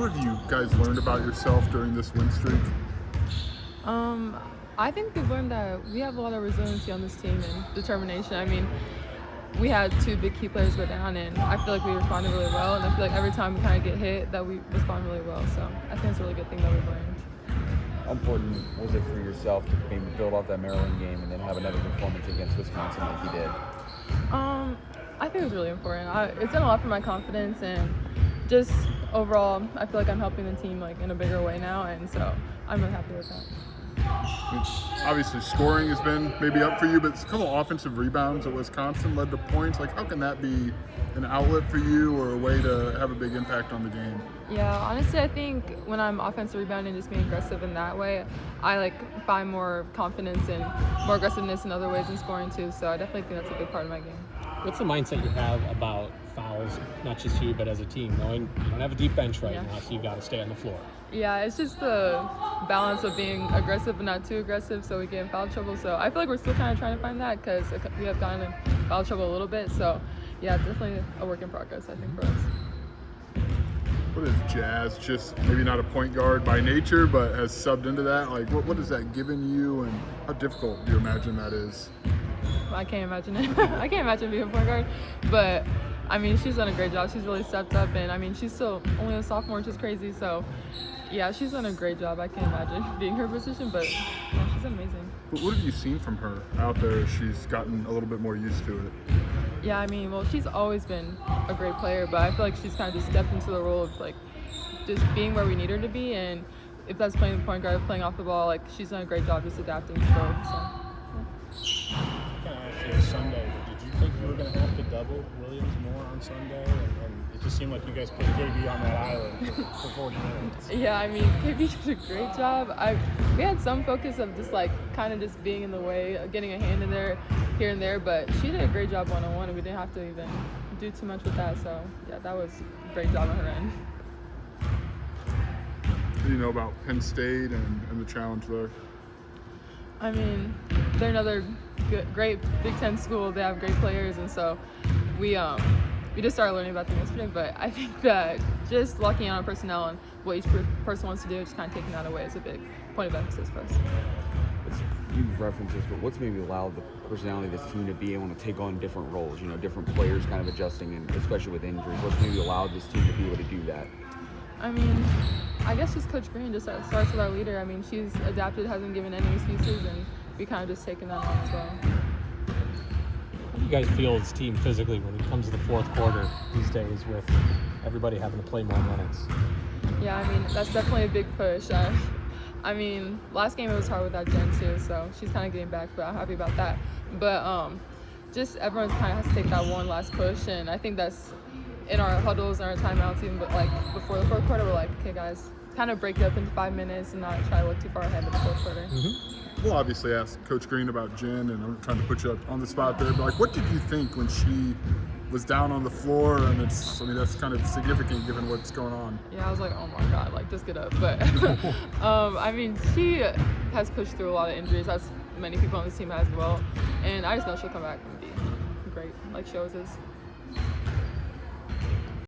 What have you guys learned about yourself during this win streak? I think we've learned that we have a lot of resiliency on this team and determination. I mean, we had 2 big key players go down, and I feel like we responded really well. And I feel like every time we kind of get hit, that we respond really well. So I think it's a really good thing that we've learned. How important was it for yourself to maybe build off that Maryland game and then have another performance against Wisconsin like you did? I think it was really important. It's done a lot for my confidence, and just overall, I feel like I'm helping the team like in a bigger way now, and so I'm really happy with that. Obviously, scoring has been maybe up for you, but a couple offensive rebounds at Wisconsin led to points. Like, how can that be an outlet for you or a way to have a big impact on the game? Yeah, honestly, I think when I'm offensive rebounding, just being aggressive in that way, I find more confidence and more aggressiveness in other ways in scoring too. So I definitely think that's a big part of my game. What's the mindset you have about fouls, not just you, but as a team, knowing you don't have a deep bench right now, so you got to stay on the floor? Yeah, it's just the balance of being aggressive but not too aggressive so we get in foul trouble. So I feel like we're still kind of trying to find that because we have gotten in foul trouble a little bit. So, yeah, definitely a work in progress, I think, for us. What is Jazz? Just maybe not a point guard by nature, but has subbed into that. Like, what has that given you, and how difficult do you imagine that is? I can't imagine it. I can't imagine being a point guard, but I mean, she's done a great job. She's really stepped up, and I mean, she's still only a sophomore, which is crazy. So, yeah, she's done a great job. I can't imagine being her position, but yeah, she's amazing. What have you seen from her out there as she's gotten a little bit more used to it? Yeah, I mean, well, she's always been a great player, but I feel like she's kind of just stepped into the role of just being where we need her to be, and if that's playing the point guard, playing off the ball, she's done a great job just adapting to both. So. Sunday, but did you think you were going to have to double Williams more on Sunday? And it just seemed like you guys put KB on that island for 40 minutes. Yeah, I mean, KB did a great job. We had some focus of just kind of just being in the way, getting a hand in there, here and there, but she did a great job one-on-one, and we didn't have to even do too much with that. So, yeah, that was a great job on her end. What do you know about Penn State and the challenge there? I mean, they're another great Big Ten school. They have great players, and so we just started learning about them yesterday. But I think that just locking in on personnel and what each person wants to do, just kind of taking that away is a big point of emphasis for us. You've referenced this, but what's maybe allowed the personality of this team to be able to take on different roles? You know, different players kind of adjusting, and especially with injuries. What's maybe allowed this team to be able to do that? I mean, I guess just Coach Brynn just starts with our leader. I mean, she's adapted, hasn't given any excuses, and we kind of just taken that on as well. How do you guys feel as a team physically when it comes to the fourth quarter these days with everybody having to play more minutes? Yeah, I mean, that's definitely a big push. I mean, last game it was hard without Jen too, so she's kind of getting back, but I'm happy about that. But just everyone's kind of has to take that one last push, and I think that's in our huddles and our timeouts, even before the fourth quarter, we're like, okay, guys, kind of break it up into 5 minutes and not try to look too far ahead in the fourth quarter. Mm-hmm. We'll obviously ask Coach Green about Jen, and I'm trying to put you on the spot there, but what did you think when she was down on the floor? And that's kind of significant given what's going on. Yeah, I was like, oh my God, just get up. But I mean, she has pushed through a lot of injuries, as many people on this team has as well, and I just know she'll come back and be great, like she always is.